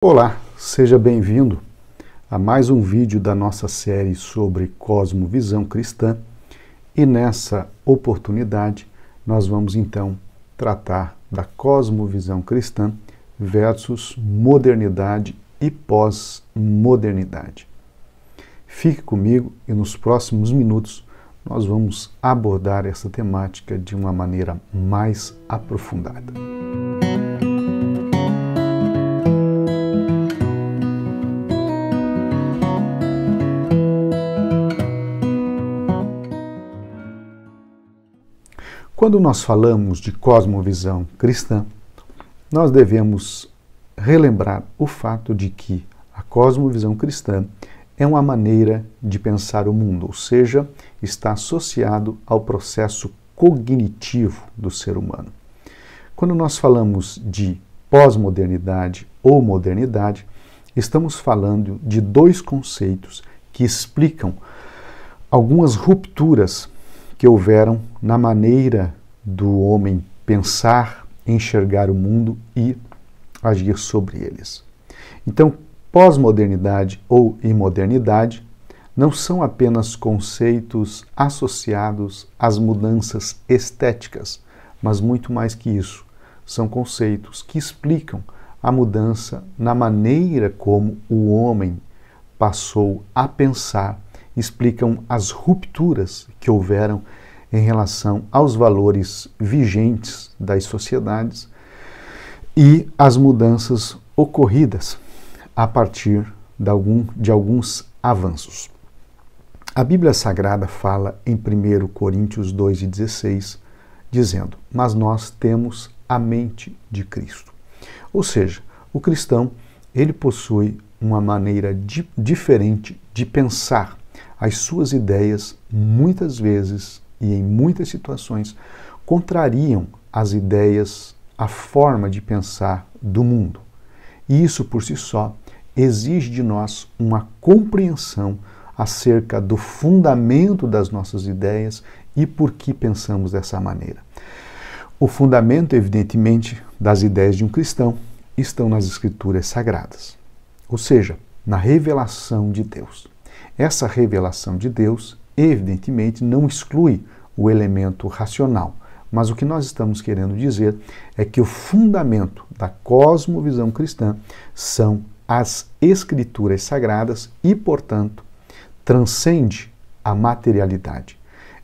Olá, seja bem-vindo a mais um vídeo da nossa série sobre cosmovisão cristã e nessa oportunidade nós vamos então tratar da cosmovisão cristã versus modernidade e pós-modernidade. Fique comigo e nos próximos minutos nós vamos abordar essa temática de uma maneira mais aprofundada. Quando nós falamos de cosmovisão cristã, nós devemos relembrar o fato de que a cosmovisão cristã é uma maneira de pensar o mundo, ou seja, está associado ao processo cognitivo do ser humano. Quando nós falamos de pós-modernidade ou modernidade, estamos falando de dois conceitos que explicam algumas rupturas que houveram na maneira do homem pensar, enxergar o mundo e agir sobre eles. Então, pós-modernidade ou imodernidade não são apenas conceitos associados às mudanças estéticas, mas muito mais que isso. São conceitos que explicam a mudança na maneira como o homem passou a pensar, explicam as rupturas que houveram em relação aos valores vigentes das sociedades e as mudanças ocorridas a partir de alguns avanços. A Bíblia Sagrada fala em 1 Coríntios 2,16, dizendo: mas nós temos a mente de Cristo. Ou seja, o cristão, ele possui uma maneira diferente de pensar. As suas ideias, muitas vezes e em muitas situações, contrariam as ideias, a forma de pensar do mundo. E isso, por si só, exige de nós uma compreensão acerca do fundamento das nossas ideias e por que pensamos dessa maneira. O fundamento, evidentemente, das ideias de um cristão estão nas Escrituras Sagradas, ou seja, na revelação de Deus. Essa revelação de Deus, evidentemente, não exclui o elemento racional, mas o que nós estamos querendo dizer é que o fundamento da cosmovisão cristã são as Escrituras Sagradas e, portanto, transcende a materialidade,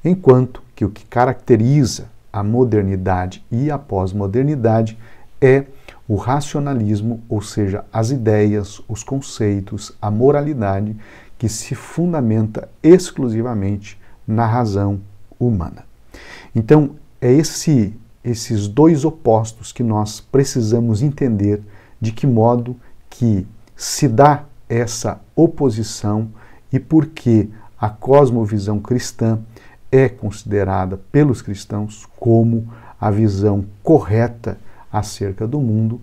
enquanto que o que caracteriza a modernidade e a pós-modernidade é o racionalismo, ou seja, as ideias, os conceitos, a moralidade que se fundamenta exclusivamente na razão humana. Então, é esses dois opostos que nós precisamos entender de que modo que se dá essa oposição e por que a cosmovisão cristã é considerada pelos cristãos como a visão correta acerca do mundo,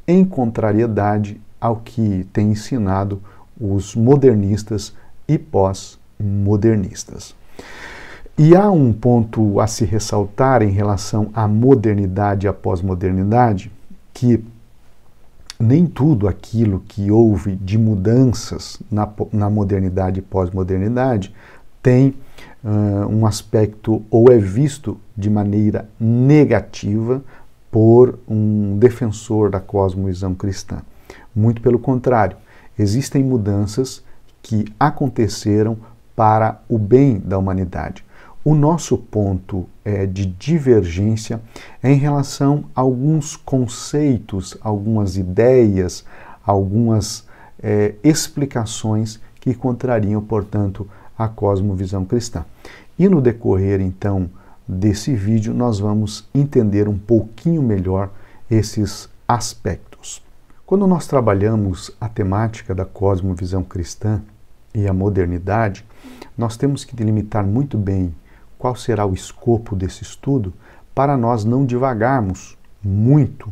em contrariedade ao que tem ensinado os modernistas e pós-modernistas. E há um ponto a se ressaltar em relação à modernidade e à pós-modernidade, que nem tudo aquilo que houve de mudanças na modernidade e pós-modernidade tem um aspecto ou é visto de maneira negativa por um defensor da cosmovisão cristã. Muito pelo contrário, existem mudanças que aconteceram para o bem da humanidade. O nosso ponto de divergência é em relação a alguns conceitos, algumas ideias, algumas explicações que contrariam, portanto, a cosmovisão cristã. E no decorrer, então, desse vídeo, nós vamos entender um pouquinho melhor esses aspectos. Quando nós trabalhamos a temática da cosmovisão cristã e a modernidade, nós temos que delimitar muito bem qual será o escopo desse estudo para nós não divagarmos muito,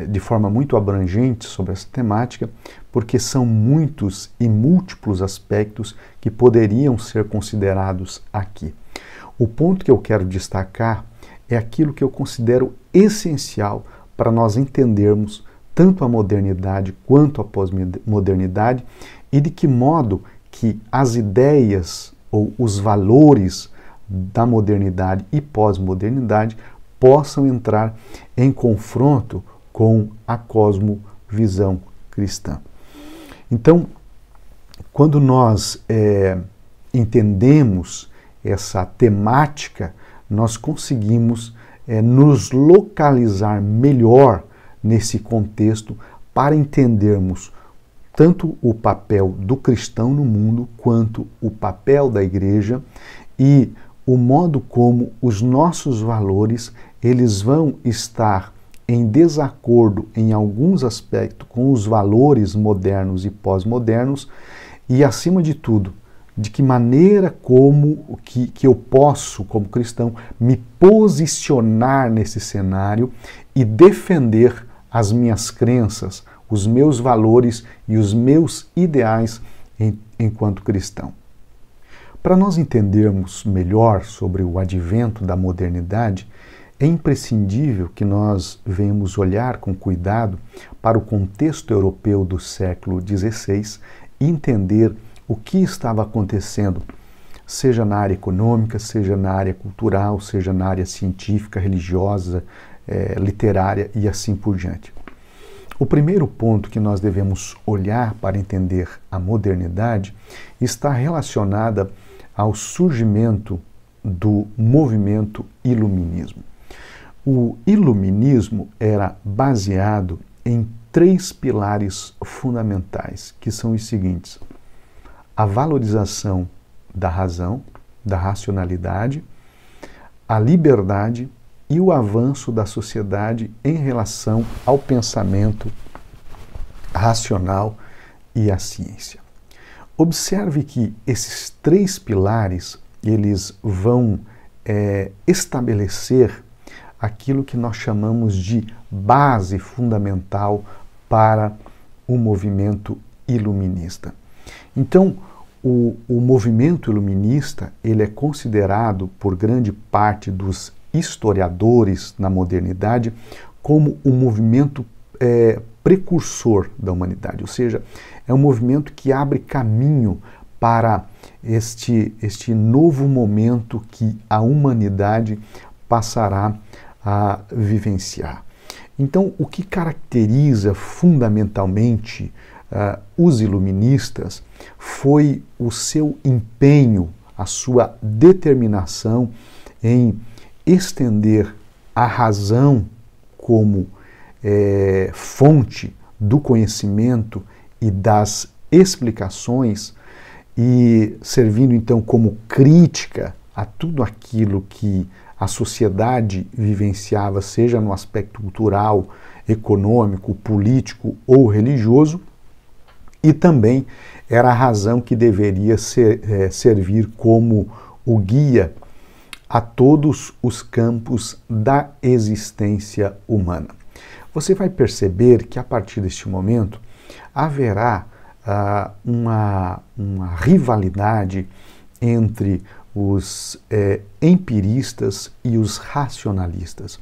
de forma muito abrangente sobre essa temática, porque são muitos e múltiplos aspectos que poderiam ser considerados aqui. O ponto que eu quero destacar é aquilo que eu considero essencial para nós entendermos tanto a modernidade quanto a pós-modernidade, e de que modo que as ideias ou os valores da modernidade e pós-modernidade possam entrar em confronto com a cosmovisão cristã. Então, quando nós entendemos essa temática, nós conseguimos nos localizar melhor nesse contexto para entendermos tanto o papel do cristão no mundo quanto o papel da igreja e o modo como os nossos valores eles vão estar em desacordo em alguns aspectos com os valores modernos e pós-modernos e, acima de tudo, de que maneira como que eu posso, como cristão, me posicionar nesse cenário e defender as minhas crenças, os meus valores e os meus ideais enquanto cristão. Para nós entendermos melhor sobre o advento da modernidade, é imprescindível que nós venhamos olhar com cuidado para o contexto europeu do século XVI e entender o que estava acontecendo, seja na área econômica, seja na área cultural, seja na área científica, religiosa, literária e assim por diante. O primeiro ponto que nós devemos olhar para entender a modernidade está relacionada ao surgimento do movimento iluminismo. O iluminismo era baseado em 3 pilares fundamentais, que são os seguintes: a valorização da razão, da racionalidade, a liberdade e o avanço da sociedade em relação ao pensamento racional e à ciência. Observe que esses 3 pilares, eles vão estabelecer aquilo que nós chamamos de base fundamental para o movimento iluminista. Então, o movimento iluminista ele é considerado por grande parte dos historiadores na modernidade como um movimento precursor da humanidade, ou seja, é um movimento que abre caminho para este novo momento que a humanidade passará a vivenciar. Então, o que caracteriza fundamentalmente os iluministas foi o seu empenho, a sua determinação em estender a razão como fonte do conhecimento e das explicações e servindo então como crítica a tudo aquilo que a sociedade vivenciava, seja no aspecto cultural, econômico, político ou religioso, e também era a razão que deveria servir como o guia a todos os campos da existência humana. Você vai perceber que a partir deste momento haverá uma rivalidade entre os empiristas e os racionalistas.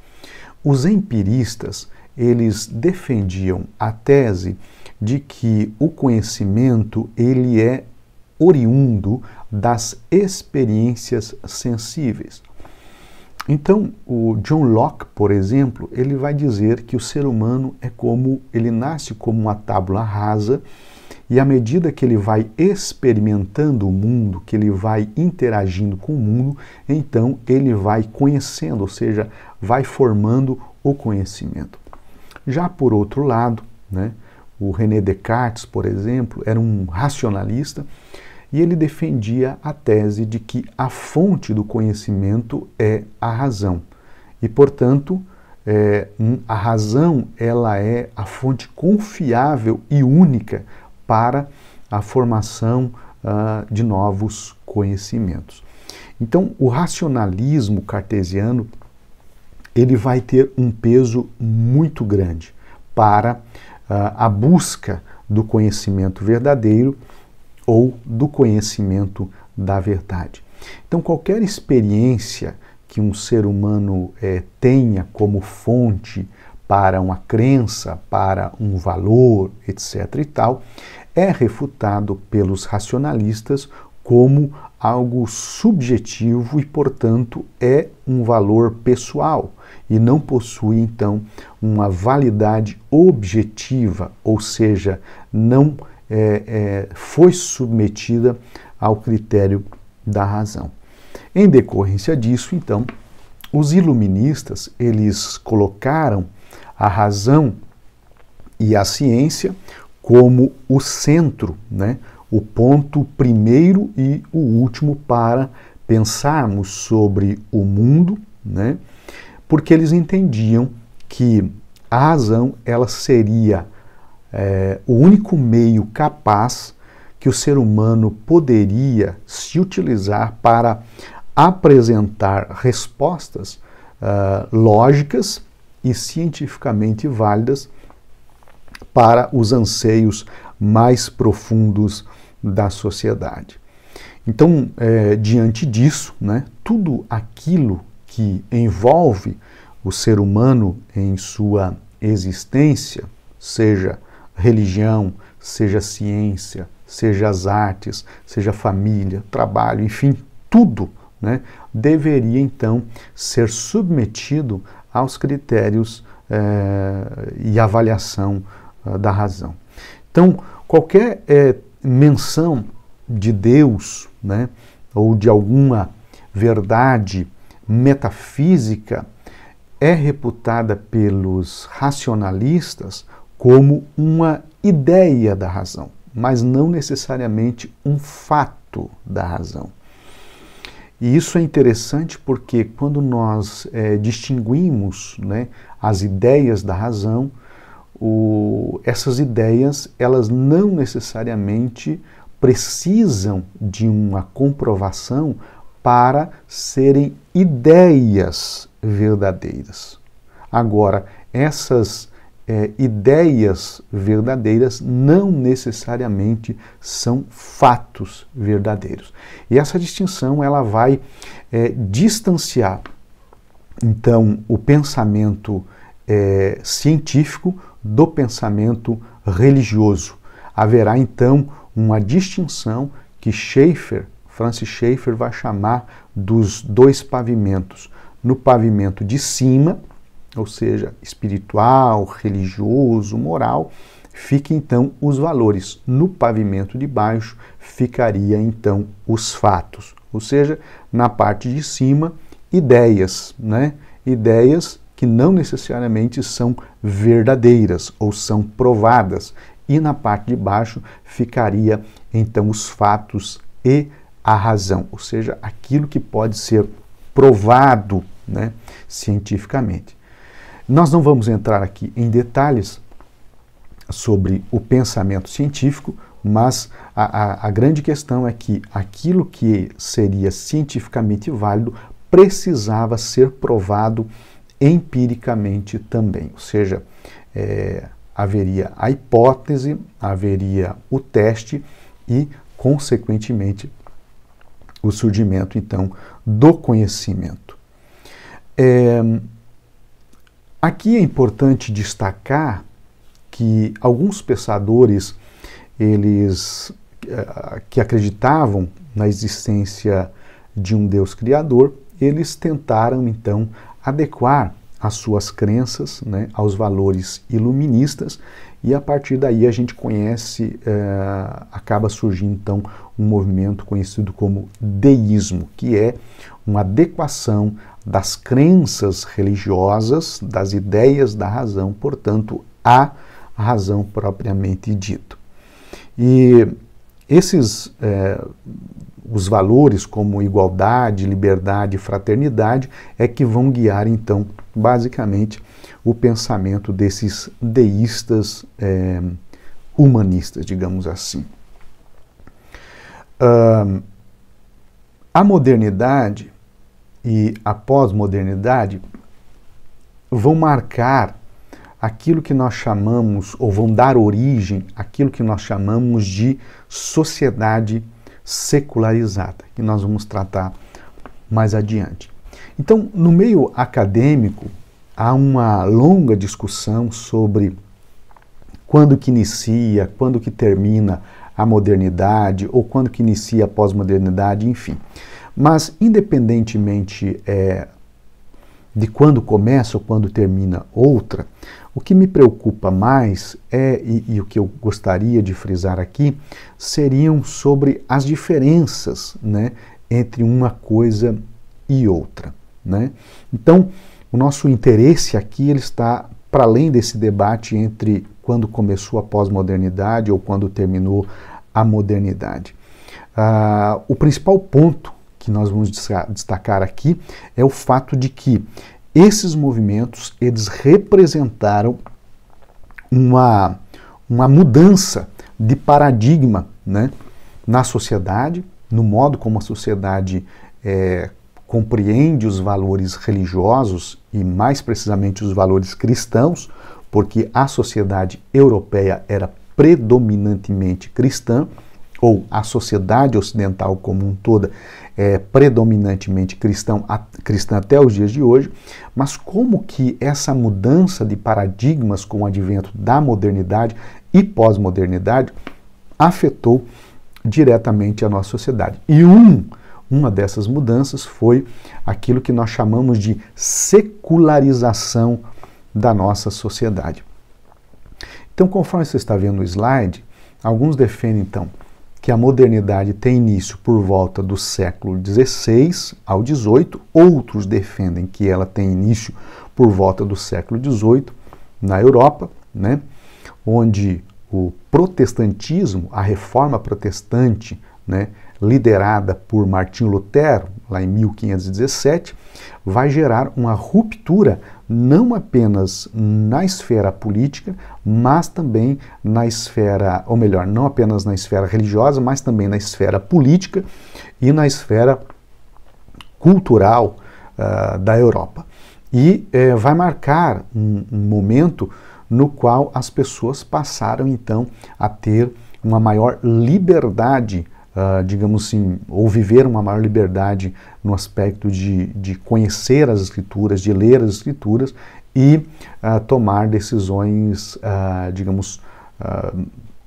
Os empiristas, eles defendiam a tese de que o conhecimento ele é oriundo das experiências sensíveis. Então, o John Locke, por exemplo, ele vai dizer que o ser humano ele nasce como uma tábula rasa e à medida que ele vai experimentando o mundo, que ele vai interagindo com o mundo, então ele vai conhecendo, ou seja, vai formando o conhecimento. Já por outro lado, o René Descartes, por exemplo, era um racionalista e ele defendia a tese de que a fonte do conhecimento é a razão. E, portanto, a razão ela é a fonte confiável e única para a formação de novos conhecimentos. Então, o racionalismo cartesiano ele vai ter um peso muito grande para a busca do conhecimento verdadeiro ou do conhecimento da verdade. Então, qualquer experiência que um ser humano tenha como fonte para uma crença, para um valor, etc. e tal, é refutado pelos racionalistas como algo subjetivo e, portanto, é um valor pessoal e não possui, então, uma validade objetiva, ou seja, não foi submetida ao critério da razão. Em decorrência disso, então, os iluministas, eles colocaram a razão e a ciência como o centro, né? O ponto primeiro e o último para pensarmos sobre o mundo, né? Porque eles entendiam que a razão ela seria o único meio capaz que o ser humano poderia se utilizar para apresentar respostas lógicas e cientificamente válidas para os anseios mais profundos da sociedade. Então, diante disso, né, tudo aquilo que envolve o ser humano em sua existência, seja religião, seja ciência, seja as artes, seja família, trabalho, enfim, tudo, né, deveria então ser submetido aos critérios e avaliação da razão. Então, qualquer menção de Deus, né, ou de alguma verdade metafísica é reputada pelos racionalistas como uma ideia da razão, mas não necessariamente um fato da razão. E isso é interessante porque quando nós distinguimos, né, as ideias da razão, essas ideias elas não necessariamente precisam de uma comprovação para serem ideias verdadeiras. Agora, essas ideias verdadeiras não necessariamente são fatos verdadeiros. E essa distinção ela vai distanciar, então, o pensamento científico do pensamento religioso. Haverá, então, uma distinção que Francis Schaeffer vai chamar dos dois pavimentos. No pavimento de cima, ou seja, espiritual, religioso, moral, fiquem então os valores. No pavimento de baixo ficaria então os fatos, ou seja, na parte de cima, ideias, né? Ideias que não necessariamente são verdadeiras ou são provadas. E na parte de baixo ficaria então os fatos e a razão, ou seja, aquilo que pode ser provado, né, cientificamente. Nós não vamos entrar aqui em detalhes sobre o pensamento científico, mas a grande questão é que aquilo que seria cientificamente válido precisava ser provado empiricamente também, ou seja, haveria a hipótese, haveria o teste e, consequentemente, o surgimento, então, do conhecimento. Aqui é importante destacar que alguns pensadores, eles que acreditavam na existência de um Deus criador, eles tentaram, então, adequar as suas crenças, né, aos valores iluministas, e a partir daí a gente conhece, acaba surgindo então um movimento conhecido como deísmo, que é uma adequação das crenças religiosas, das ideias da razão, portanto, à razão propriamente dita. E esses os valores como igualdade, liberdade e fraternidade é que vão guiar, então, basicamente, o pensamento desses deístas humanistas, digamos assim. A modernidade e a pós-modernidade vão marcar aquilo que nós chamamos, ou vão dar origem àquilo que nós chamamos de sociedade secularizada, que nós vamos tratar mais adiante. Então, no meio acadêmico, há uma longa discussão sobre quando que inicia, quando que termina a modernidade, ou quando que inicia a pós-modernidade, enfim. Mas, independentemente de quando começa ou quando termina outra, o que me preocupa mais e o que eu gostaria de frisar aqui, seriam sobre as diferenças, né, entre uma coisa e outra, né? Então, o nosso interesse aqui ele está para além desse debate entre quando começou a pós-modernidade ou quando terminou a modernidade. O principal ponto que nós vamos destacar aqui é o fato de que esses movimentos eles representaram uma mudança de paradigma, né, na sociedade, no modo como a sociedade compreende os valores religiosos e mais precisamente os valores cristãos, porque a sociedade europeia era predominantemente cristã, ou a sociedade ocidental como um todo é predominantemente cristã até os dias de hoje, mas como que essa mudança de paradigmas com o advento da modernidade e pós-modernidade afetou diretamente a nossa sociedade. E uma dessas mudanças foi aquilo que nós chamamos de secularização da nossa sociedade. Então, conforme você está vendo no slide, alguns defendem, então, que a modernidade tem início por volta do século XVI ao XVIII, outros defendem que ela tem início por volta do século XVIII na Europa, né, onde o protestantismo, a reforma protestante, né, liderada por Martinho Lutero, lá em 1517, vai gerar uma ruptura não apenas na esfera política, mas também na esfera, ou melhor, não apenas na esfera religiosa, mas também na esfera política e na esfera cultural da Europa. E vai marcar um momento no qual as pessoas passaram, então, a ter uma maior liberdade, digamos assim, ou viver uma maior liberdade no aspecto de conhecer as Escrituras, de ler as Escrituras e tomar decisões, digamos,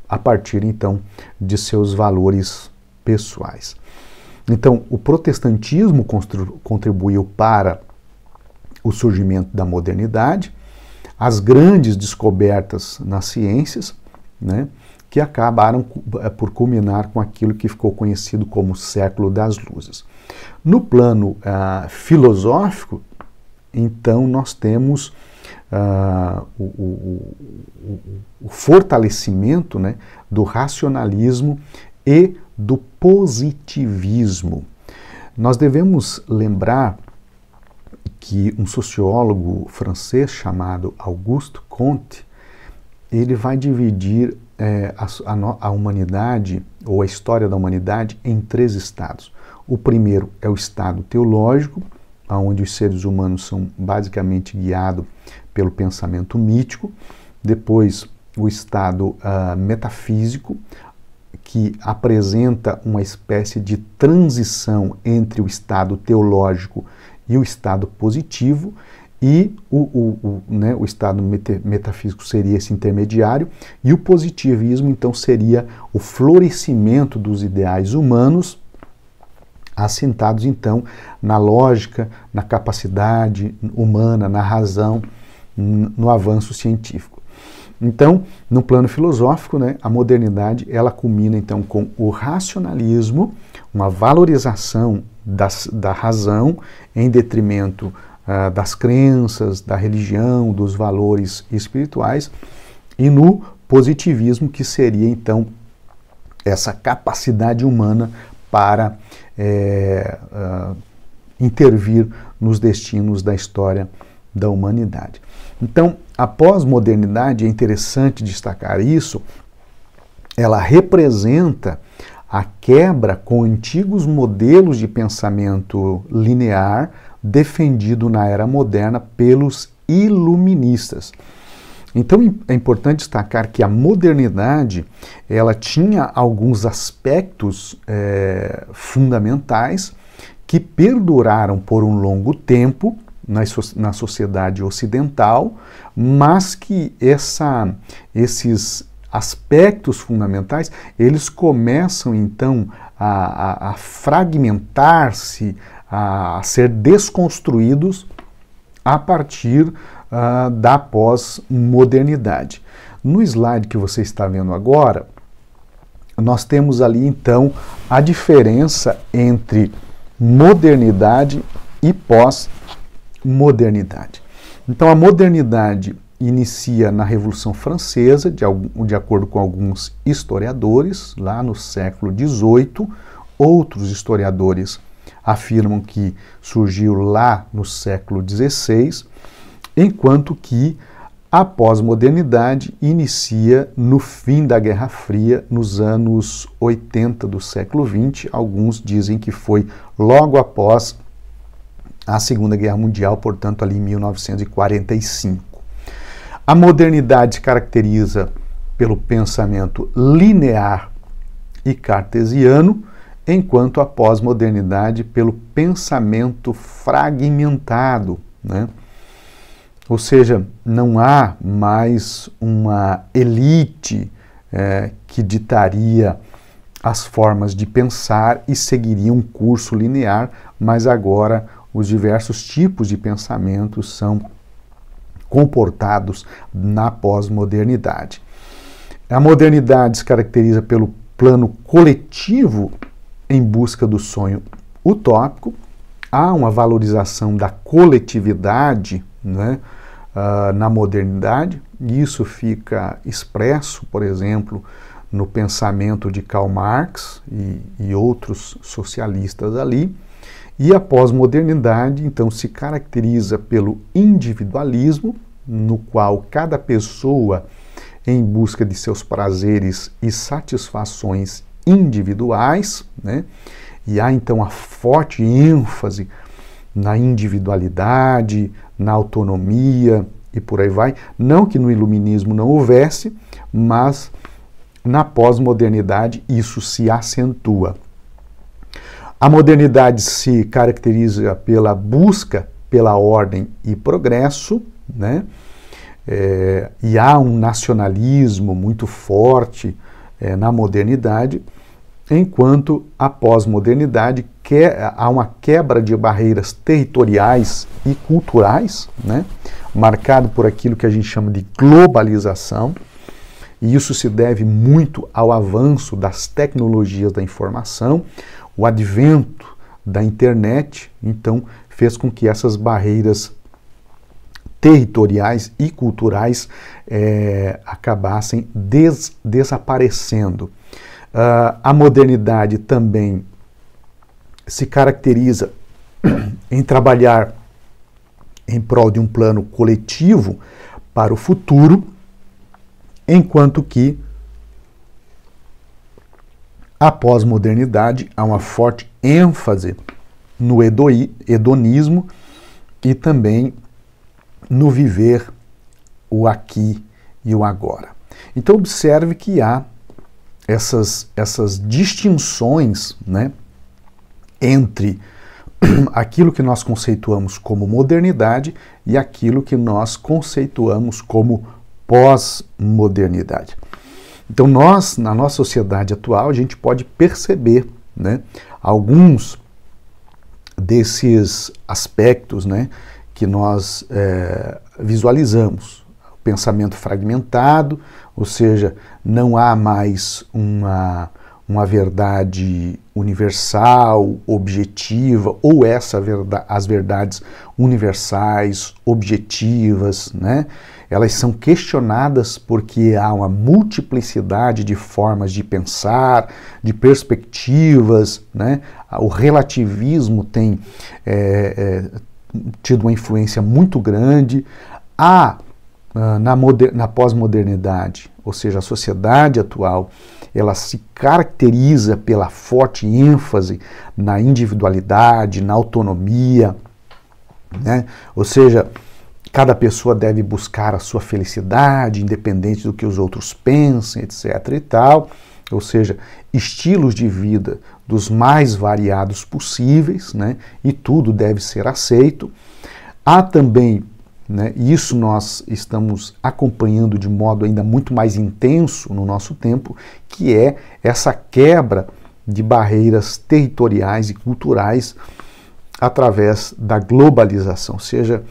a partir, então, de seus valores pessoais. Então, o protestantismo contribuiu para o surgimento da modernidade, as grandes descobertas nas ciências, né, que acabaram por culminar com aquilo que ficou conhecido como século das luzes. No plano filosófico, então, nós temos o fortalecimento, né, do racionalismo e do positivismo. Nós devemos lembrar que um sociólogo francês chamado Auguste Comte, ele vai dividir a humanidade, ou a história da humanidade, em 3 estados. O primeiro é o estado teológico, onde os seres humanos são basicamente guiados pelo pensamento mítico. Depois, o estado metafísico, que apresenta uma espécie de transição entre o estado teológico e o estado positivo, e o estado metafísico seria esse intermediário, e o positivismo, então, seria o florescimento dos ideais humanos, assentados, então, na lógica, na capacidade humana, na razão, no avanço científico. Então, no plano filosófico, né, a modernidade, ela culmina, então, com o racionalismo, uma valorização da razão em detrimento das crenças, da religião, dos valores espirituais, e no positivismo, que seria, então, essa capacidade humana para intervir nos destinos da história da humanidade. Então, a pós-modernidade, é interessante destacar isso, ela representa a quebra com antigos modelos de pensamento linear defendido na era moderna pelos iluministas. Então é importante destacar que a modernidade, ela tinha alguns aspectos fundamentais que perduraram por um longo tempo, na sociedade ocidental, mas que esses aspectos fundamentais, eles começam então a fragmentar-se, a ser desconstruídos a partir da pós-modernidade. No slide que você está vendo agora, nós temos ali então a diferença entre modernidade e pós-modernidade. Então a modernidade inicia na Revolução Francesa, de acordo com alguns historiadores, lá no século XVIII. Outros historiadores afirmam que surgiu lá no século XVI, enquanto que a pós-modernidade inicia no fim da Guerra Fria, nos anos 80 do século XX. Alguns dizem que foi logo após a Segunda Guerra Mundial, portanto ali em 1945. A modernidade se caracteriza pelo pensamento linear e cartesiano, enquanto a pós-modernidade pelo pensamento fragmentado, né? Ou seja, não há mais uma elite que ditaria as formas de pensar e seguiria um curso linear, mas agora os diversos tipos de pensamentos são comportados na pós-modernidade. A modernidade se caracteriza pelo plano coletivo em busca do sonho utópico. Há uma valorização da coletividade, né, na modernidade, e isso fica expresso, por exemplo, no pensamento de Karl Marx e outros socialistas ali. E a pós-modernidade, então, se caracteriza pelo individualismo, no qual cada pessoa, em busca de seus prazeres e satisfações individuais, né? E há, então, a forte ênfase na individualidade, na autonomia e por aí vai. Não que no iluminismo não houvesse, mas na pós-modernidade isso se acentua. A modernidade se caracteriza pela busca pela ordem e progresso, né? E há um nacionalismo muito forte na modernidade, enquanto a pós-modernidade há uma quebra de barreiras territoriais e culturais, né? Marcado por aquilo que a gente chama de globalização, e isso se deve muito ao avanço das tecnologias da informação. O advento da internet, então, fez com que essas barreiras territoriais e culturais acabassem desaparecendo. A modernidade também se caracteriza em trabalhar em prol de um plano coletivo para o futuro, enquanto que a pós-modernidade há uma forte ênfase no hedonismo e também no viver o aqui e o agora. Então observe que há essas distinções, né, entre aquilo que nós conceituamos como modernidade e aquilo que nós conceituamos como pós-modernidade. Então nós, na nossa sociedade atual, a gente pode perceber, né, alguns desses aspectos, né, que nós visualizamos. O pensamento fragmentado, ou seja, não há mais uma verdade universal, objetiva, ou as verdades universais, objetivas, né? Elas são questionadas porque há uma multiplicidade de formas de pensar, de perspectivas, né? O relativismo tem tido uma influência muito grande. Há, na pós-modernidade, ou seja, a sociedade atual, ela se caracteriza pela forte ênfase na individualidade, na autonomia, né? Ou seja, cada pessoa deve buscar a sua felicidade, independente do que os outros pensem, etc. e tal. Ou seja, estilos de vida dos mais variados possíveis, né? E tudo deve ser aceito. Há também, né, e isso nós estamos acompanhando de modo ainda muito mais intenso no nosso tempo, que é essa quebra de barreiras territoriais e culturais através da globalização. Ou seja,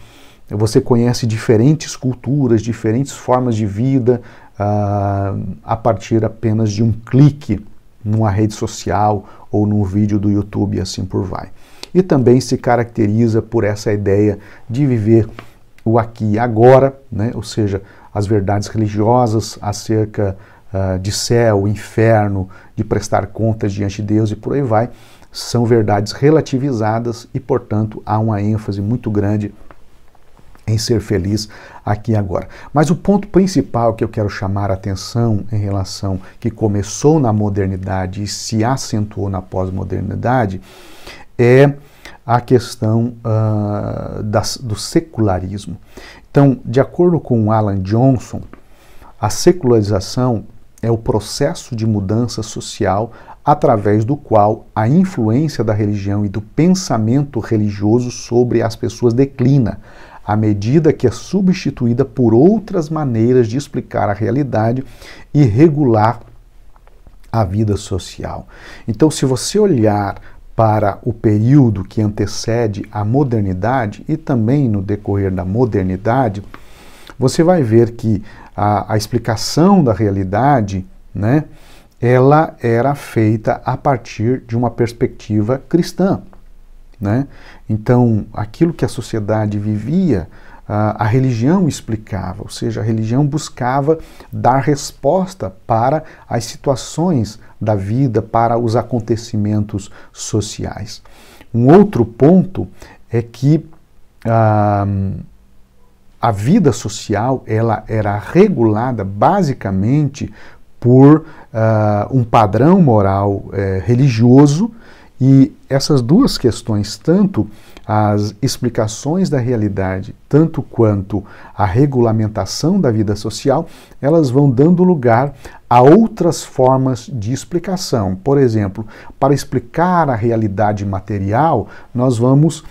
você conhece diferentes culturas, diferentes formas de vida a partir apenas de um clique numa rede social ou num vídeo do YouTube e assim por vai. E também se caracteriza por essa ideia de viver o aqui e agora, né? Ou seja, as verdades religiosas acerca de céu, inferno, de prestar contas diante de Deus e por aí vai, são verdades relativizadas e, portanto, há uma ênfase muito grande em ser feliz aqui e agora. Mas o ponto principal que eu quero chamar a atenção em relação que começou na modernidade e se acentuou na pós-modernidade é a questão do secularismo. Então, de acordo com Alan Johnson, a secularização é o processo de mudança social através do qual a influência da religião e do pensamento religioso sobre as pessoas declina, à medida que é substituída por outras maneiras de explicar a realidade e regular a vida social. Então, se você olhar para o período que antecede a modernidade e também no decorrer da modernidade, você vai ver que a explicação da realidade, né, ela era feita a partir de uma perspectiva cristã, né? Então, aquilo que a sociedade vivia, a religião explicava, ou seja, a religião buscava dar resposta para as situações da vida, para os acontecimentos sociais. Um outro ponto é que a vida social ela era regulada basicamente por um padrão moral religioso, e essas duas questões, tanto as explicações da realidade, tanto quanto a regulamentação da vida social, elas vão dando lugar a outras formas de explicação. Por exemplo, para explicar a realidade material, nós vamos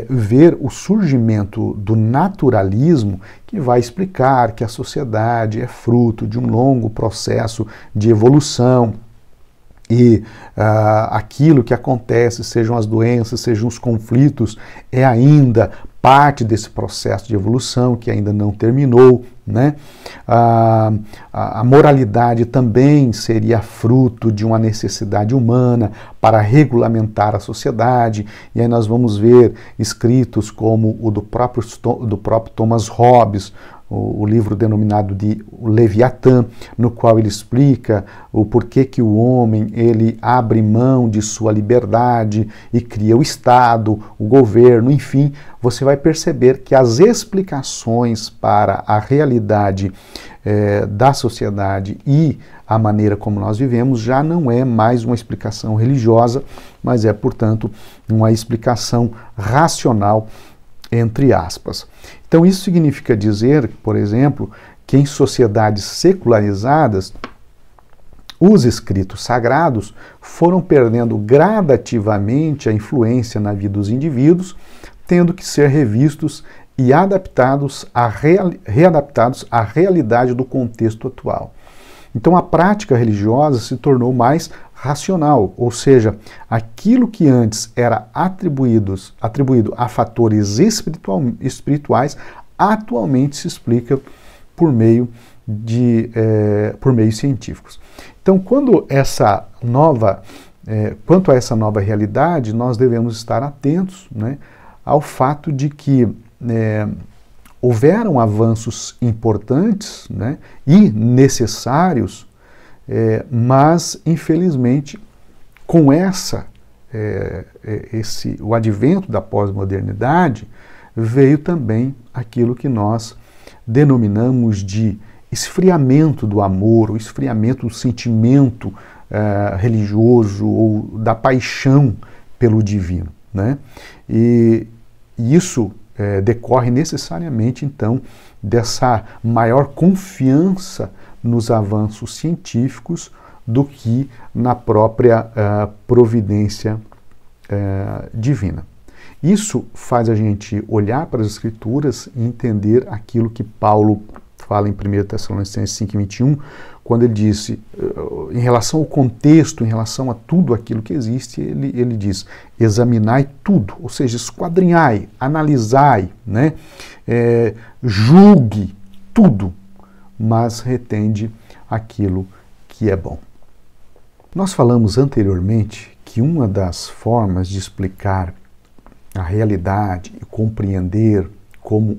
ver o surgimento do naturalismo, que vai explicar que a sociedade é fruto de um longo processo de evolução e aquilo que acontece, sejam as doenças, sejam os conflitos, é ainda parte desse processo de evolução que ainda não terminou, né? A moralidade também seria fruto de uma necessidade humana para regulamentar a sociedade, e aí nós vamos ver escritos como o do próprio Thomas Hobbes, o livro denominado de Leviatã, no qual ele explica o porquê que o homem ele abre mão de sua liberdade e cria o Estado, o governo, enfim, você vai perceber que as explicações para a realidade da sociedade e a maneira como nós vivemos já não é mais uma explicação religiosa, mas é, portanto, uma explicação racional, entre aspas. Então isso significa dizer, por exemplo, que em sociedades secularizadas, os escritos sagrados foram perdendo gradativamente a influência na vida dos indivíduos, tendo que ser revistos e readaptados à realidade do contexto atual. Então a prática religiosa se tornou mais racional, ou seja, aquilo que antes era atribuído a fatores espirituais, atualmente se explica por meios científicos. Então, quanto a essa nova realidade, nós devemos estar atentos, né, ao fato de que houveram avanços importantes, né, e necessários, mas, infelizmente, com o advento da pós-modernidade, veio também aquilo que nós denominamos de esfriamento do amor, o esfriamento do sentimento religioso ou da paixão pelo divino, né? E isso decorre necessariamente, então, dessa maior confiança nos avanços científicos do que na própria providência divina. Isso faz a gente olhar para as Escrituras e entender aquilo que Paulo fala em 1 Tessalonicenses 5:21, quando ele disse, em relação ao contexto, em relação a tudo aquilo que existe, ele diz, examinai tudo, ou seja, esquadrinhai, analisai, né? Julgue tudo, mas retende aquilo que é bom. Nós falamos anteriormente que uma das formas de explicar a realidade e compreender como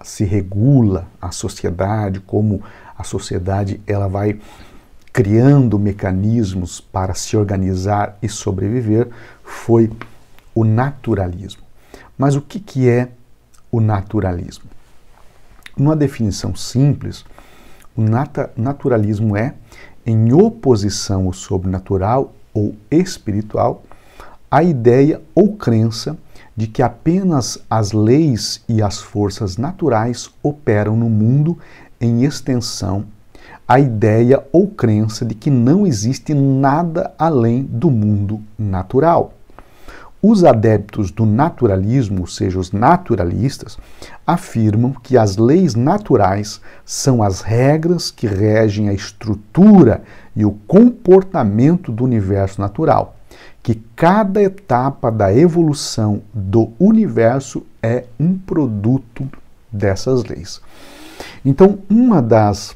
se regula a sociedade, como a sociedade ela vai criando mecanismos para se organizar e sobreviver, foi o naturalismo. Mas o que é o naturalismo? Numa definição simples, o naturalismo é, em oposição ao sobrenatural ou espiritual, a ideia ou crença de que apenas as leis e as forças naturais operam no mundo em extensão, a ideia ou crença de que não existe nada além do mundo natural. Os adeptos do naturalismo, ou seja, os naturalistas, afirmam que as leis naturais são as regras que regem a estrutura e o comportamento do universo natural, que cada etapa da evolução do universo é um produto dessas leis. Então, uma das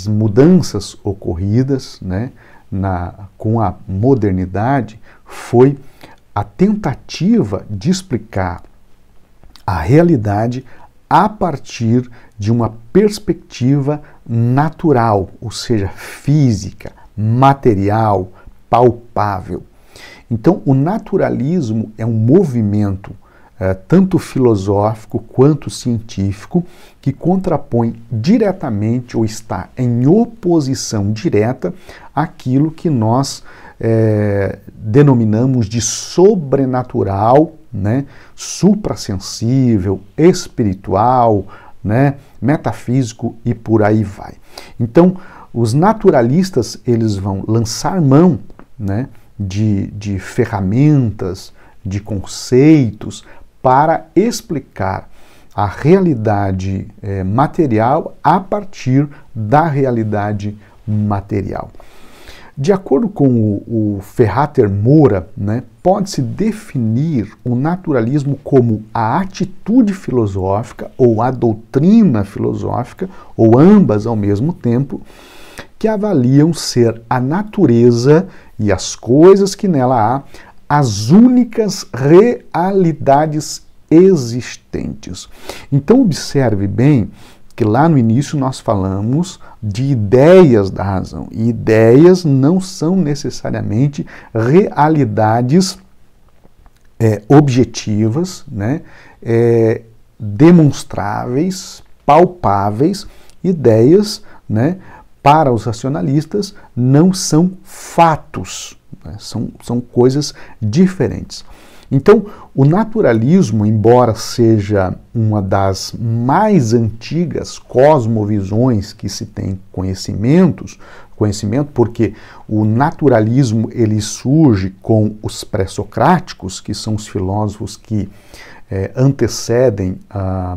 mudanças ocorridas, né, com a modernidade foi a tentativa de explicar a realidade a partir de uma perspectiva natural, ou seja, física, material, palpável. Então, o naturalismo é um movimento tanto filosófico quanto científico que contrapõe diretamente ou está em oposição direta àquilo que nós denominamos de sobrenatural, né, suprassensível, espiritual, né, metafísico e por aí vai. Então, os naturalistas eles vão lançar mão, né, de ferramentas, de conceitos para explicar a realidade material a partir da realidade material. De acordo com o Ferrater Moura, né, pode-se definir o naturalismo como a atitude filosófica ou a doutrina filosófica, ou ambas ao mesmo tempo, que avaliam ser a natureza e as coisas que nela há as únicas realidades existentes. Então observe bem que lá no início nós falamos de ideias da razão. E ideias não são necessariamente realidades objetivas, né, demonstráveis, palpáveis. Ideias, né, para os racionalistas, não são fatos, né, são coisas diferentes. Então, o naturalismo, embora seja uma das mais antigas cosmovisões que se tem conhecimento, porque o naturalismo ele surge com os pré-socráticos, que são os filósofos que antecedem,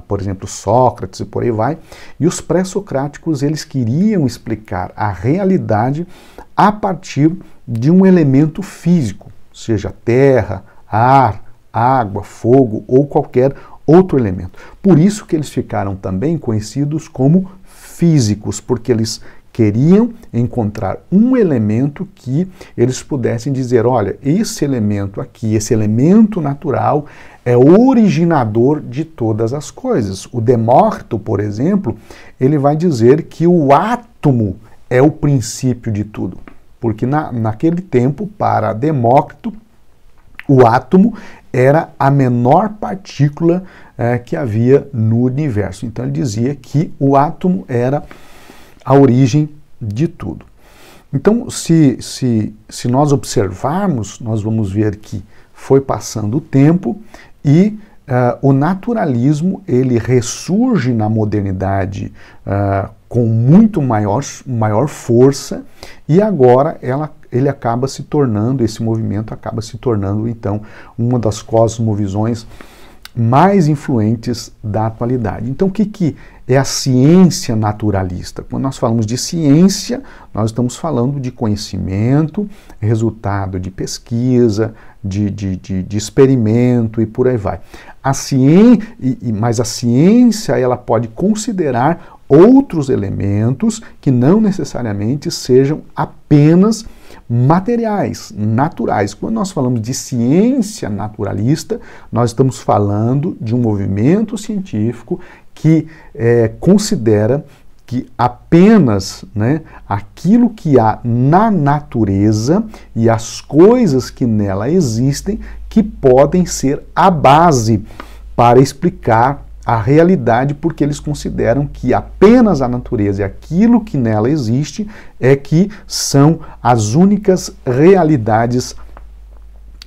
por exemplo, Sócrates e por aí vai, e os pré-socráticos eles queriam explicar a realidade a partir de um elemento físico, seja terra, ar, água, fogo ou qualquer outro elemento. Por isso que eles ficaram também conhecidos como físicos, porque eles queriam encontrar um elemento que eles pudessem dizer, olha, esse elemento aqui, esse elemento natural é o originador de todas as coisas. O Demócrito, por exemplo, ele vai dizer que o átomo é o princípio de tudo, porque naquele tempo, para Demócrito, o átomo era a menor partícula que havia no universo. Então ele dizia que o átomo era a origem de tudo. Então, se nós observarmos, nós vamos ver que foi passando o tempo e o naturalismo ele ressurge na modernidade com muito maior força e agora ele acaba se tornando, esse movimento acaba se tornando, então, uma das cosmovisões mais influentes da atualidade. Então, o que é a ciência naturalista? Quando nós falamos de ciência, nós estamos falando de conhecimento, resultado de pesquisa, de experimento e por aí vai. Mas a ciência, ela pode considerar outros elementos que não necessariamente sejam apenas materiais, naturais. Quando nós falamos de ciência naturalista, nós estamos falando de um movimento científico que considera que apenas, né, aquilo que há na natureza e as coisas que nela existem que podem ser a base para explicar a realidade, porque eles consideram que apenas a natureza e aquilo que nela existe é que são as únicas realidades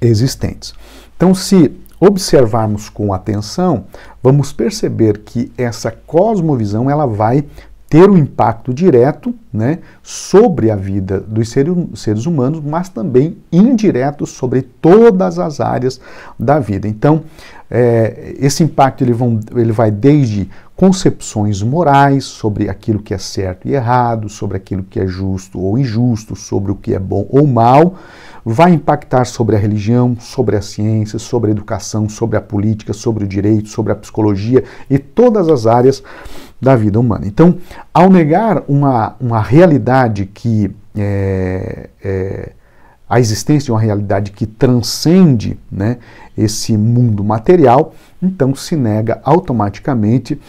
existentes. Então, se observarmos com atenção, vamos perceber que essa cosmovisão ela vai ter um impacto direto, né, sobre a vida dos seres humanos, mas também indireto sobre todas as áreas da vida. Então, esse impacto ele vai desde concepções morais sobre aquilo que é certo e errado, sobre aquilo que é justo ou injusto, sobre o que é bom ou mal, vai impactar sobre a religião, sobre a ciência, sobre a educação, sobre a política, sobre o direito, sobre a psicologia e todas as áreas da vida humana. Então, ao negar uma realidade que a existência de uma realidade que transcende, né, esse mundo material, então se nega automaticamente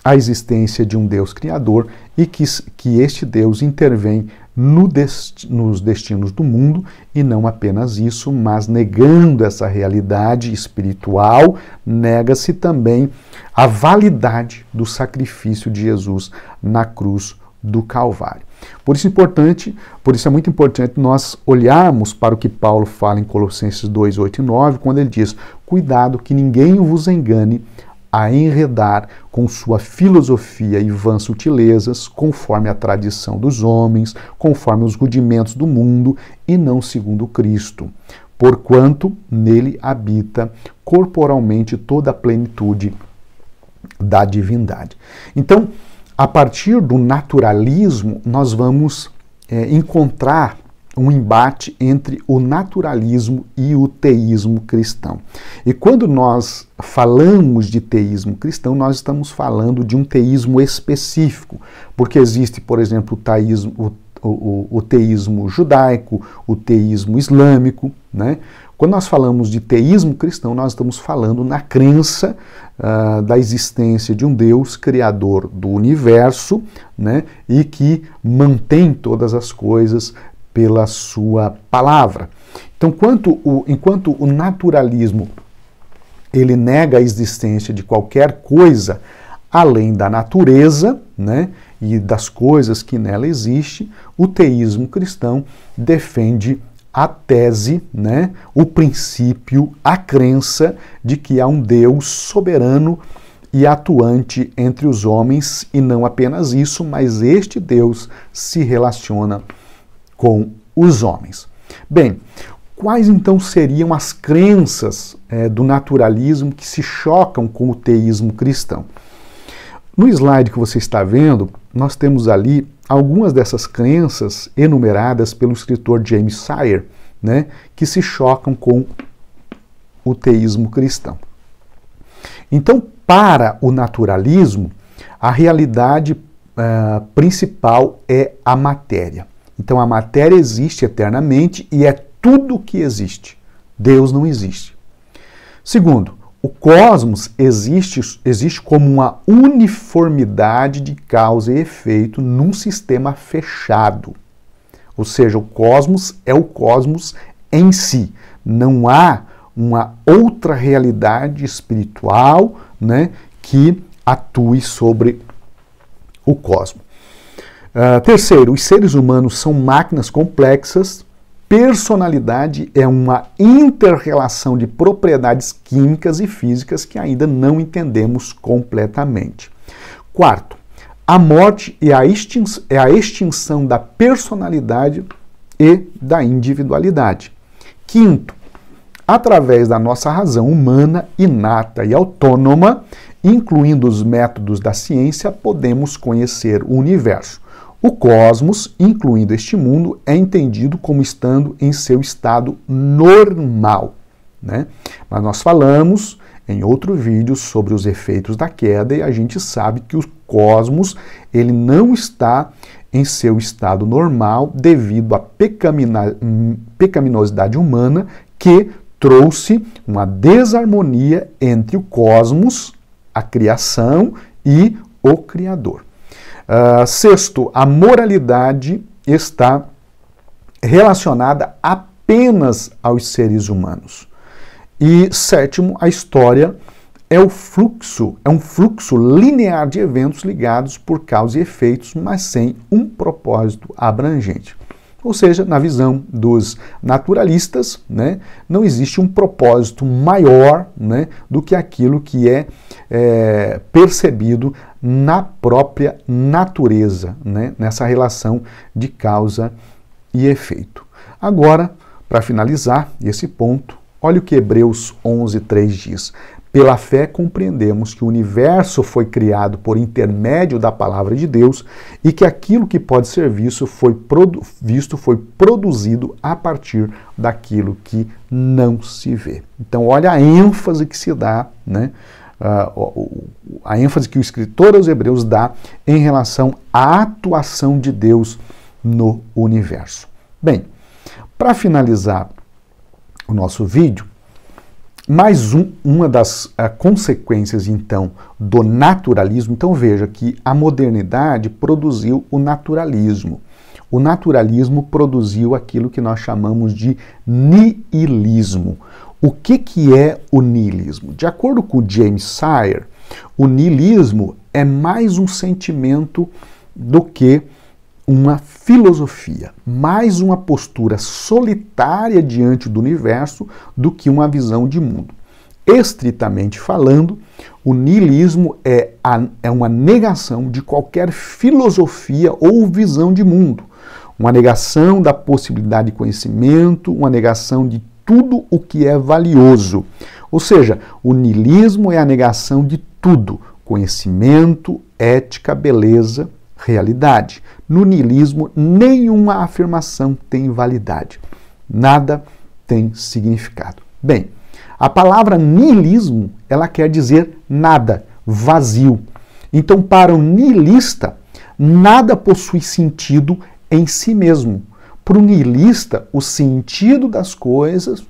a existência de um Deus criador e que este Deus intervém nos destinos do mundo, e não apenas isso, mas negando essa realidade espiritual, nega-se também a validade do sacrifício de Jesus na cruz do Calvário. Por isso é muito importante nós olharmos para o que Paulo fala em Colossenses 2, 8 e 9, quando ele diz: cuidado que ninguém vos engane a enredar com sua filosofia e vãs sutilezas, conforme a tradição dos homens, conforme os rudimentos do mundo, e não segundo Cristo, porquanto nele habita corporalmente toda a plenitude da divindade. Então, a partir do naturalismo, nós vamos encontrar um embate entre o naturalismo e o teísmo cristão. E quando nós falamos de teísmo cristão, nós estamos falando de um teísmo específico, porque existe, por exemplo, o teísmo judaico, o teísmo islâmico, né? Quando nós falamos de teísmo cristão, nós estamos falando na crença da existência de um Deus criador do universo, né? E que mantém todas as coisas pela sua palavra. Então, enquanto o naturalismo ele nega a existência de qualquer coisa além da natureza, né, e das coisas que nela existem, o teísmo cristão defende a tese, né, o princípio, a crença de que há um Deus soberano e atuante entre os homens, e não apenas isso, mas este Deus se relaciona com os homens. Bem, quais então seriam as crenças do naturalismo que se chocam com o teísmo cristão? No slide que você está vendo, nós temos ali algumas dessas crenças enumeradas pelo escritor James Sire, né, que se chocam com o teísmo cristão. Então, para o naturalismo, a realidade principal é a matéria. Então a matéria existe eternamente e é tudo que existe. Deus não existe. Segundo, o cosmos existe como uma uniformidade de causa e efeito num sistema fechado. Ou seja, o cosmos é o cosmos em si. Não há uma outra realidade espiritual, né, que atue sobre o cosmos. Terceiro, os seres humanos são máquinas complexas. Personalidade é uma inter-relação de propriedades químicas e físicas que ainda não entendemos completamente. Quarto, a morte é a extinção da personalidade e da individualidade. Quinto, através da nossa razão humana, inata e autônoma, incluindo os métodos da ciência, podemos conhecer o universo. O cosmos, incluindo este mundo, é entendido como estando em seu estado normal, né? Mas nós falamos em outro vídeo sobre os efeitos da queda e a gente sabe que o cosmos ele não está em seu estado normal devido à pecaminosidade humana que trouxe uma desarmonia entre o cosmos, a criação e o Criador. Sexto, a moralidade está relacionada apenas aos seres humanos. E sétimo, a história é um fluxo linear de eventos ligados por causa e efeitos, mas sem um propósito abrangente. Ou seja, na visão dos naturalistas, né, não existe um propósito maior, né, do que aquilo que é percebido na própria natureza, né, nessa relação de causa e efeito. Agora, para finalizar esse ponto, olha o que Hebreus 11:3 diz. Pela fé compreendemos que o universo foi criado por intermédio da palavra de Deus e que aquilo que pode ser visto foi produzido a partir daquilo que não se vê. Então, olha a ênfase que se dá, né? A ênfase que o escritor aos Hebreus dá em relação à atuação de Deus no universo. Bem, para finalizar o nosso vídeo, mais uma das consequências, então, do naturalismo. Então, veja que a modernidade produziu o naturalismo. O naturalismo produziu aquilo que nós chamamos de niilismo. O que é o niilismo? De acordo com James Sire, o niilismo é mais um sentimento do que uma filosofia, mais uma postura solitária diante do universo do que uma visão de mundo. Estritamente falando, o niilismo é uma negação de qualquer filosofia ou visão de mundo, uma negação da possibilidade de conhecimento, uma negação de tudo o que é valioso. Ou seja, o niilismo é a negação de tudo, conhecimento, ética, beleza, realidade. No niilismo, nenhuma afirmação tem validade. Nada tem significado. Bem, a palavra niilismo, ela quer dizer nada, vazio. Então, para o niilista, nada possui sentido em si mesmo. Para o niilista, o sentido das coisas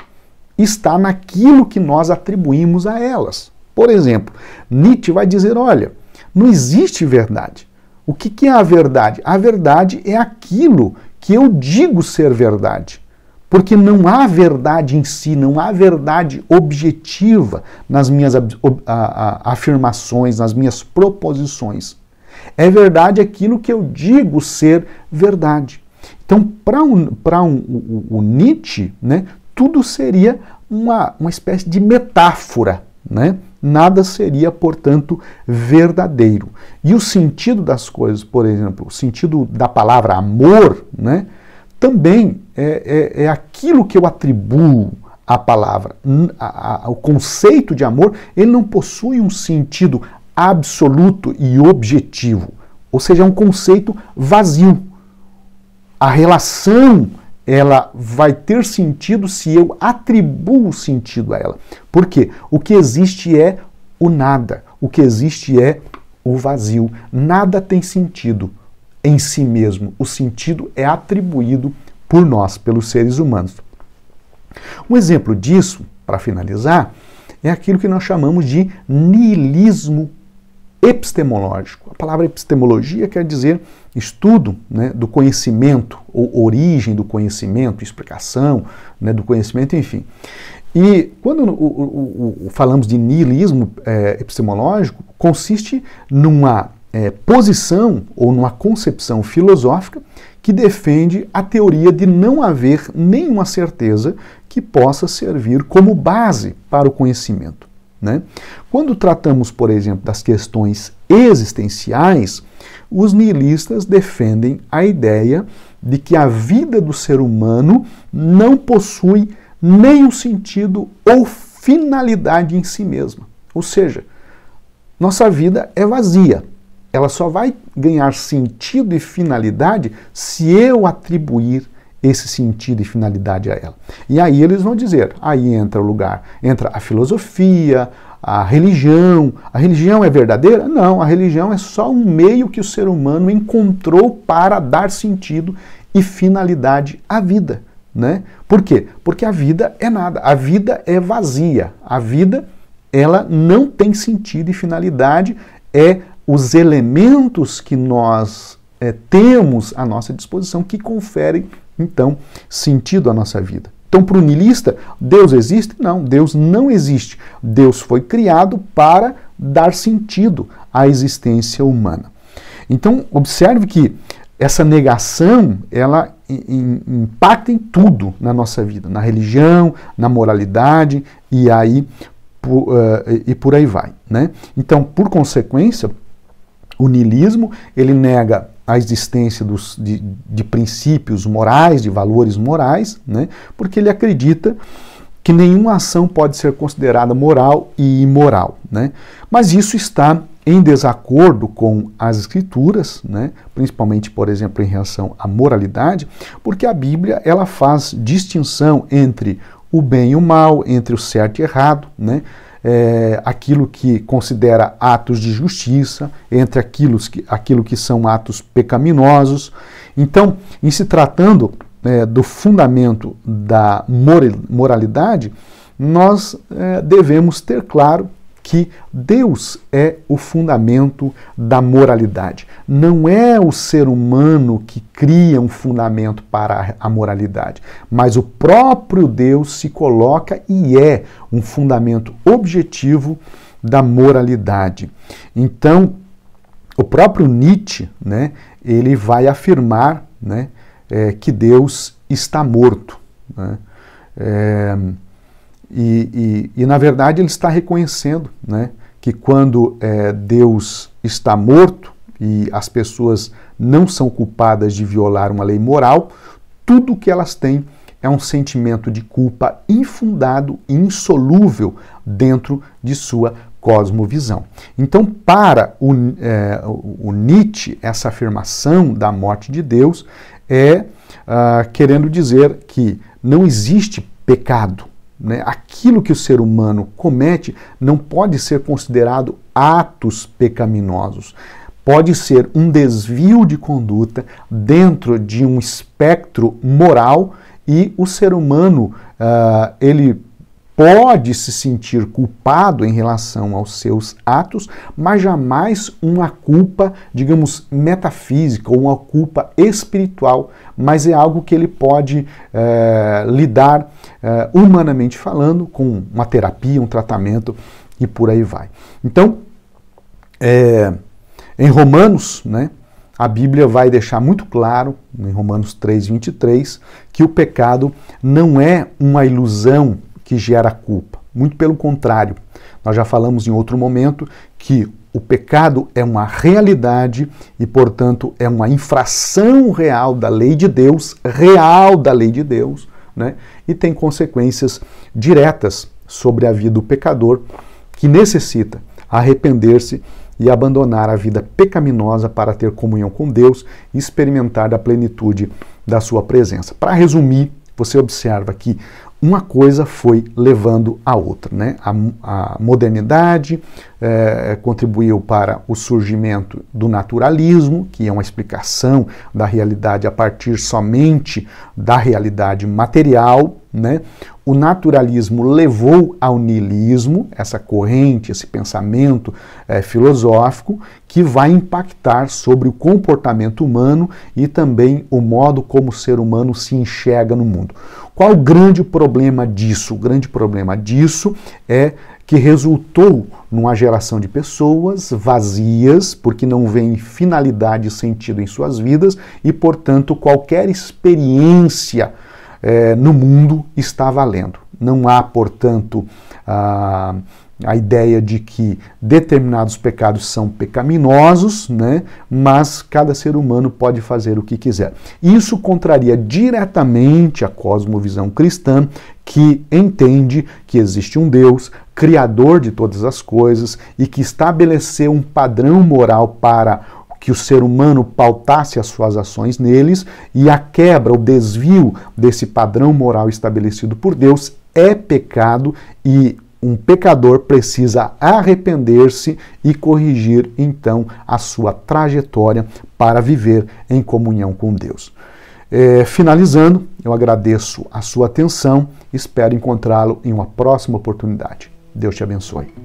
está naquilo que nós atribuímos a elas. Por exemplo, Nietzsche vai dizer, olha, não existe verdade. O que é a verdade? A verdade é aquilo que eu digo ser verdade. Porque não há verdade em si, não há verdade objetiva nas minhas afirmações, nas minhas proposições. É verdade aquilo que eu digo ser verdade. Então, para o Nietzsche, né, tudo seria uma espécie de metáfora, né? Nada seria, portanto, verdadeiro. E o sentido das coisas, por exemplo, o sentido da palavra amor, né, também é aquilo que eu atribuo à palavra. O conceito de amor, ele não possui um sentido absoluto e objetivo. Ou seja, é um conceito vazio. A relação, ela vai ter sentido se eu atribuo sentido a ela. Por quê? O que existe é o nada. O que existe é o vazio. Nada tem sentido em si mesmo. O sentido é atribuído por nós, pelos seres humanos. Um exemplo disso, para finalizar, é aquilo que nós chamamos de niilismo epistemológico. A palavra epistemologia quer dizer estudo, né, do conhecimento, ou origem do conhecimento, explicação, né, do conhecimento, enfim. E quando falamos de niilismo epistemológico, consiste numa posição ou numa concepção filosófica que defende a teoria de não haver nenhuma certeza que possa servir como base para o conhecimento, né? Quando tratamos, por exemplo, das questões existenciais, os niilistas defendem a ideia de que a vida do ser humano não possui nenhum sentido ou finalidade em si mesma. Ou seja, nossa vida é vazia. Ela só vai ganhar sentido e finalidade se eu atribuir esse sentido e finalidade a ela. E aí eles vão dizer, aí entra o lugar, entra a filosofia, a religião. A religião é verdadeira? Não, a religião é só um meio que o ser humano encontrou para dar sentido e finalidade à vida, né? Por quê? Porque a vida é nada, a vida é vazia, a vida ela não tem sentido e finalidade, é os elementos que nós temos à nossa disposição que conferem, então, sentido à nossa vida. Então, para o niilista, Deus existe? Não, Deus não existe. Deus foi criado para dar sentido à existência humana. Então, observe que essa negação, ela impacta em tudo na nossa vida, na religião, na moralidade e aí por aí vai, né? Então, por consequência, o niilismo, ele nega a existência de princípios morais, de valores morais, né? Porque ele acredita que nenhuma ação pode ser considerada moral e imoral, né? Mas isso está em desacordo com as Escrituras, né? Principalmente, por exemplo, em relação à moralidade, porque a Bíblia ela faz distinção entre o bem e o mal, entre o certo e errado, né? Aquilo que considera atos de justiça, entre aquilo que são atos pecaminosos. Então, em se tratando do fundamento da moralidade, nós devemos ter claro que Deus é o fundamento da moralidade. Não é o ser humano que cria um fundamento para a moralidade, mas o próprio Deus se coloca e é um fundamento objetivo da moralidade. Então, o próprio Nietzsche, né, ele vai afirmar, né, que Deus está morto, né? E na verdade ele está reconhecendo, né, que quando Deus está morto e as pessoas não são culpadas de violar uma lei moral, tudo que elas têm é um sentimento de culpa infundado e insolúvel dentro de sua cosmovisão. Então, para o Nietzsche, essa afirmação da morte de Deus é querendo dizer que não existe pecado, né? Aquilo que o ser humano comete não pode ser considerado atos pecaminosos. Pode ser um desvio de conduta dentro de um espectro moral e o ser humano, ele pode se sentir culpado em relação aos seus atos, mas jamais uma culpa, digamos, metafísica ou uma culpa espiritual, mas é algo que ele pode lidar humanamente falando, com uma terapia, um tratamento e por aí vai. Então, em Romanos, né, a Bíblia vai deixar muito claro, em Romanos 3:23, que o pecado não é uma ilusão que gera culpa. Muito pelo contrário. Nós já falamos em outro momento que o pecado é uma realidade e, portanto, é uma infração real da lei de Deus, né? E tem consequências diretas sobre a vida do pecador, que necessita arrepender-se e abandonar a vida pecaminosa para ter comunhão com Deus e experimentar da plenitude da sua presença. Para resumir, você observa que uma coisa foi levando a outra, né? A modernidade contribuiu para o surgimento do naturalismo, que é uma explicação da realidade a partir somente da realidade material, né? O naturalismo levou ao niilismo, essa corrente, esse pensamento filosófico, que vai impactar sobre o comportamento humano e também o modo como o ser humano se enxerga no mundo. Qual o grande problema disso? O grande problema disso é que resultou numa geração de pessoas vazias, porque não veem finalidade e sentido em suas vidas e, portanto, qualquer experiência no mundo está valendo. Não há, portanto, a ideia de que determinados pecados são pecaminosos, né? Mas cada ser humano pode fazer o que quiser. Isso contraria diretamente a cosmovisão cristã, que entende que existe um Deus, criador de todas as coisas, e que estabeleceu um padrão moral para que o ser humano pautasse as suas ações neles, e a quebra, o desvio desse padrão moral estabelecido por Deus é pecado, e um pecador precisa arrepender-se e corrigir, então, a sua trajetória para viver em comunhão com Deus. Finalizando, eu agradeço a sua atenção, espero encontrá-lo em uma próxima oportunidade. Deus te abençoe.